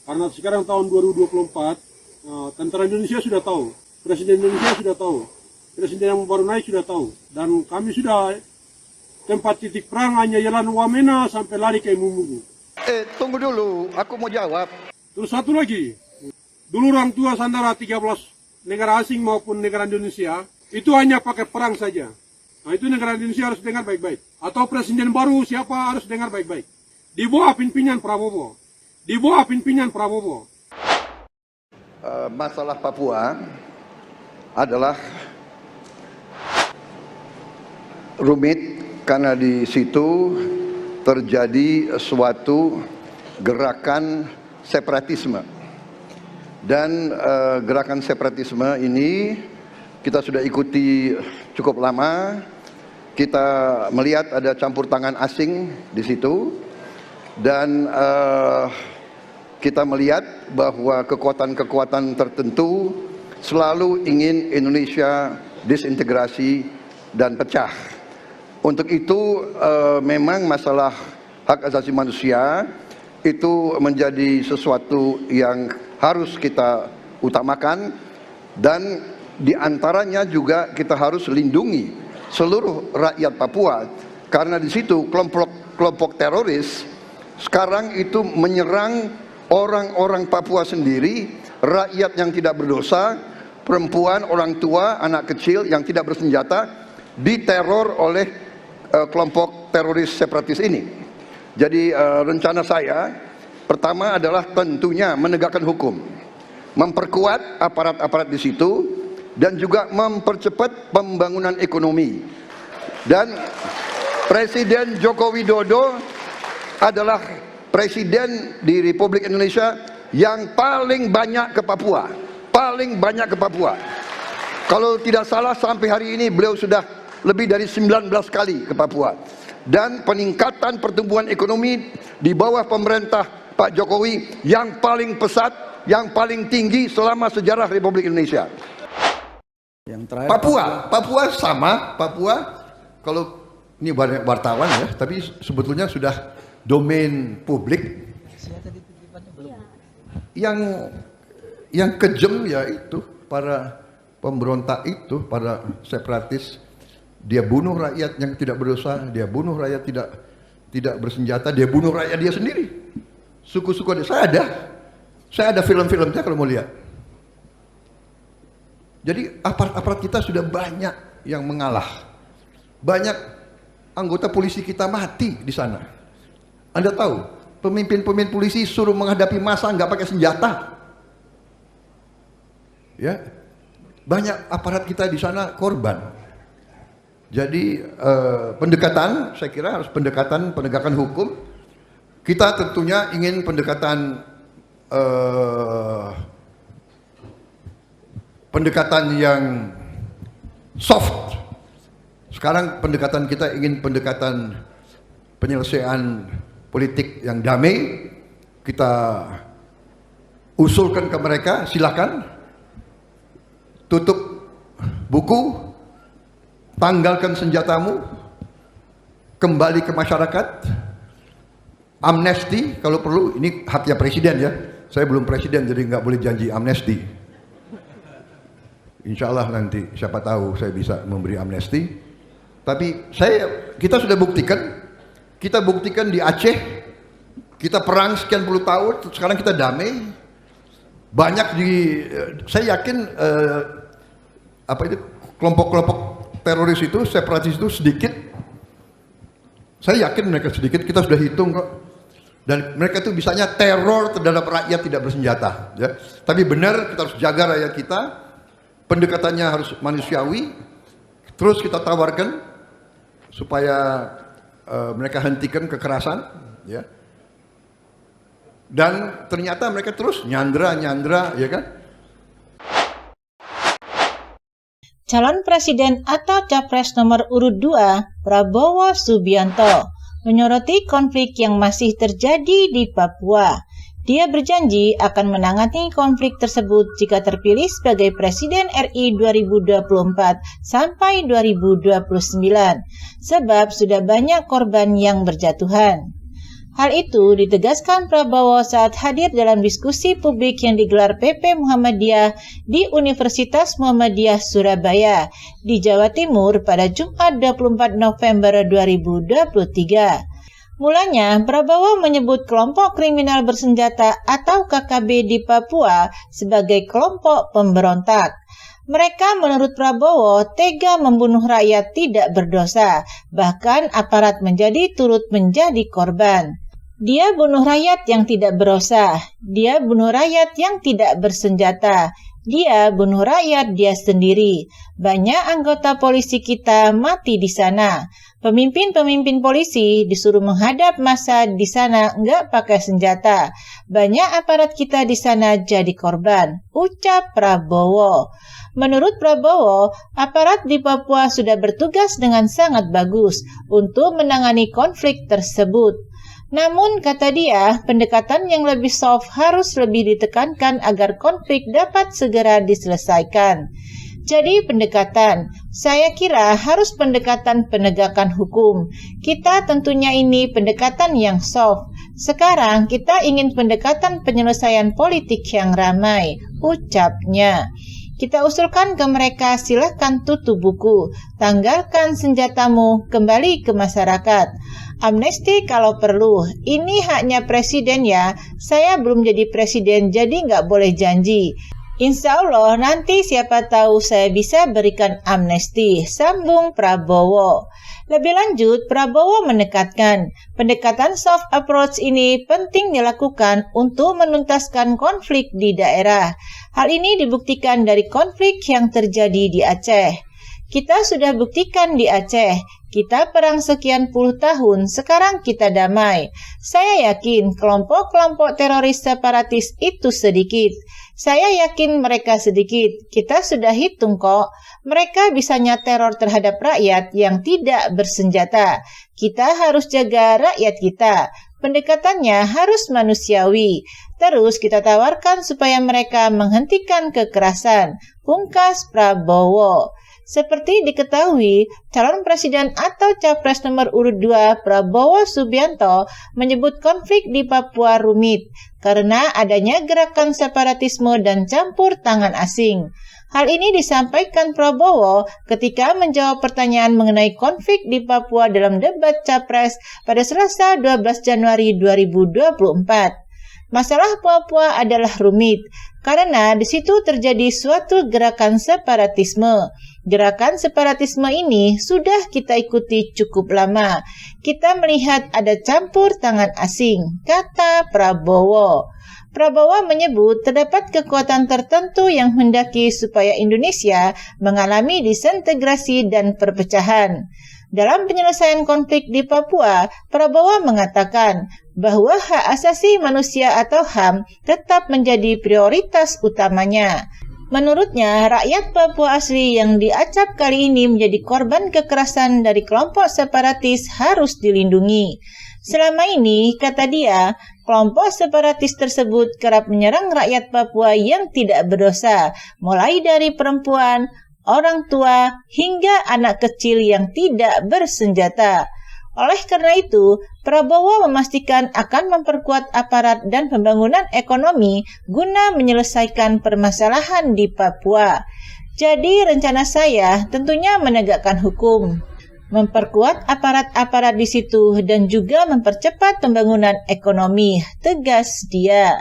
Karena sekarang tahun 2024, tentara Indonesia sudah tahu, Presiden Indonesia sudah tahu, Presiden yang baru naik sudah tahu, dan kami sudah tempat titik perang hanya jalan Wamena sampai lari ke Mumugu. Tunggu dulu, aku mau jawab. Terus satu lagi, dulu orang tua Sandara 13 negara asing maupun negara Indonesia, itu hanya pakai perang saja. Nah itu negara Indonesia harus dengar baik-baik. Atau presiden baru siapa harus dengar baik-baik. Di bawah pimpinan Prabowo. Di bawah pimpinan Prabowo. Masalah Papua adalah rumit karena di situ terjadi suatu gerakan separatisme. Dan gerakan separatisme ini kita sudah ikuti cukup lama. Kita melihat ada campur tangan asing di situ. Dan kita melihat bahwa kekuatan-kekuatan tertentu selalu ingin Indonesia disintegrasi dan pecah. Untuk itu memang masalah hak asasi manusia itu menjadi sesuatu yang harus kita utamakan, dan diantaranya juga kita harus lindungi seluruh rakyat Papua, karena di situ kelompok teroris sekarang itu menyerang orang-orang Papua sendiri, rakyat yang tidak berdosa, perempuan, orang tua, anak kecil yang tidak bersenjata diteror oleh kelompok teroris separatis ini. Jadi rencana saya pertama adalah tentunya menegakkan hukum, memperkuat aparat-aparat di situ, dan juga mempercepat pembangunan ekonomi. Dan Presiden Joko Widodo adalah presiden di Republik Indonesia yang paling banyak ke Papua, paling banyak ke Papua. Kalau tidak salah sampai hari ini beliau sudah lebih dari 19 kali ke Papua. Dan peningkatan pertumbuhan ekonomi di bawah pemerintah Pak Jokowi yang paling pesat, yang paling tinggi selama sejarah Republik Indonesia. Yang terakhir, Papua sama, Papua kalau ini wartawan ya, tapi sebetulnya sudah domain publik. Yang kejam ya itu para pemberontak itu, para separatis. Dia bunuh rakyat yang tidak berdosa, dia bunuh rakyat tidak bersenjata, dia bunuh rakyat dia sendiri. Suku-suku dia. Saya ada film-filmnya kalau mau lihat. Jadi aparat-aparat kita sudah banyak yang mengalah. Banyak anggota polisi kita mati di sana. Anda tahu, pemimpin-pemimpin polisi suruh menghadapi massa nggak pakai senjata. Ya, banyak aparat kita di sana korban. Jadi pendekatan, saya kira harus pendekatan penegakan hukum. Kita tentunya ingin pendekatan yang soft. Sekarang pendekatan kita ingin pendekatan penyelesaian politik yang damai. Kita usulkan ke mereka, silakan tutup buku, tanggalkan senjatamu, kembali ke masyarakat, amnesti kalau perlu. Ini haknya presiden ya, saya belum presiden jadi nggak boleh janji amnesti. Insya Allah nanti siapa tahu saya bisa memberi amnesti. Tapi kita sudah buktikan di Aceh, kita perang sekian puluh tahun, sekarang kita damai. Banyak saya yakin kelompok-kelompok teroris itu, separatis itu sedikit. Saya yakin mereka sedikit, kita sudah hitung kok. Dan mereka itu bisanya teror terhadap rakyat tidak bersenjata. Ya. Tapi benar, kita harus jaga rakyat kita. Pendekatannya harus manusiawi. Terus kita tawarkan supaya mereka hentikan kekerasan. Ya. Dan ternyata mereka terus nyandra, ya kan? Calon Presiden atau Capres nomor urut 2, Prabowo Subianto, menyoroti konflik yang masih terjadi di Papua. Dia berjanji akan menangani konflik tersebut jika terpilih sebagai Presiden RI 2024 sampai 2029, sebab sudah banyak korban yang berjatuhan. Hal itu ditegaskan Prabowo saat hadir dalam diskusi publik yang digelar PP Muhammadiyah di Universitas Muhammadiyah Surabaya di Jawa Timur pada Jumat 24 November 2023. Mulanya, Prabowo menyebut kelompok kriminal bersenjata atau KKB di Papua sebagai kelompok pemberontak. Mereka menurut Prabowo tega membunuh rakyat tidak berdosa, bahkan aparat turut menjadi korban. Dia bunuh rakyat yang tidak berdosa, dia bunuh rakyat yang tidak bersenjata, dia bunuh rakyat dia sendiri. Banyak anggota polisi kita mati di sana. Pemimpin-pemimpin polisi disuruh menghadap massa di sana nggak pakai senjata. Banyak aparat kita di sana jadi korban, ucap Prabowo. Menurut Prabowo, aparat di Papua sudah bertugas dengan sangat bagus untuk menangani konflik tersebut. Namun, kata dia, pendekatan yang lebih soft harus lebih ditekankan agar konflik dapat segera diselesaikan. Jadi pendekatan, saya kira harus pendekatan penegakan hukum. Kita tentunya ini pendekatan yang soft. Sekarang kita ingin pendekatan penyelesaian politik yang ramai, ucapnya. Kita usulkan ke mereka, silakan tutup buku, tanggalkan senjatamu, kembali ke masyarakat. Amnesti kalau perlu, ini haknya presiden ya, saya belum jadi presiden jadi nggak boleh janji. Insya Allah nanti siapa tahu saya bisa berikan amnesti, sambung Prabowo. Lebih lanjut, Prabowo menekankan, pendekatan soft approach ini penting dilakukan untuk menuntaskan konflik di daerah. Hal ini dibuktikan dari konflik yang terjadi di Aceh. Kita sudah buktikan di Aceh, kita perang sekian puluh tahun, sekarang kita damai. Saya yakin kelompok-kelompok teroris separatis itu sedikit. Saya yakin mereka sedikit, kita sudah hitung kok. Mereka bisanya teror terhadap rakyat yang tidak bersenjata. Kita harus jaga rakyat kita. Pendekatannya harus manusiawi. Terus kita tawarkan supaya mereka menghentikan kekerasan, pungkas Prabowo. Seperti diketahui, calon presiden atau capres nomor urut 2 Prabowo Subianto menyebut konflik di Papua rumit karena adanya gerakan separatisme dan campur tangan asing. Hal ini disampaikan Prabowo ketika menjawab pertanyaan mengenai konflik di Papua dalam debat capres pada Selasa 12 Januari 2024. Masalah Papua adalah rumit karena di situ terjadi suatu gerakan separatisme. Gerakan separatisme ini sudah kita ikuti cukup lama. Kita melihat ada campur tangan asing, kata Prabowo. Prabowo menyebut terdapat kekuatan tertentu yang mendaki supaya Indonesia mengalami disintegrasi dan perpecahan. Dalam penyelesaian konflik di Papua, Prabowo mengatakan bahwa hak asasi manusia atau HAM tetap menjadi prioritas utamanya. Menurutnya, rakyat Papua asli yang diacap kali ini menjadi korban kekerasan dari kelompok separatis harus dilindungi. Selama ini, kata dia, kelompok separatis tersebut kerap menyerang rakyat Papua yang tidak berdosa, mulai dari perempuan, orang tua, hingga anak kecil yang tidak bersenjata. Oleh karena itu, Prabowo memastikan akan memperkuat aparat dan pembangunan ekonomi guna menyelesaikan permasalahan di Papua. Jadi rencana saya tentunya menegakkan hukum, memperkuat aparat-aparat di situ dan juga mempercepat pembangunan ekonomi, tegas dia.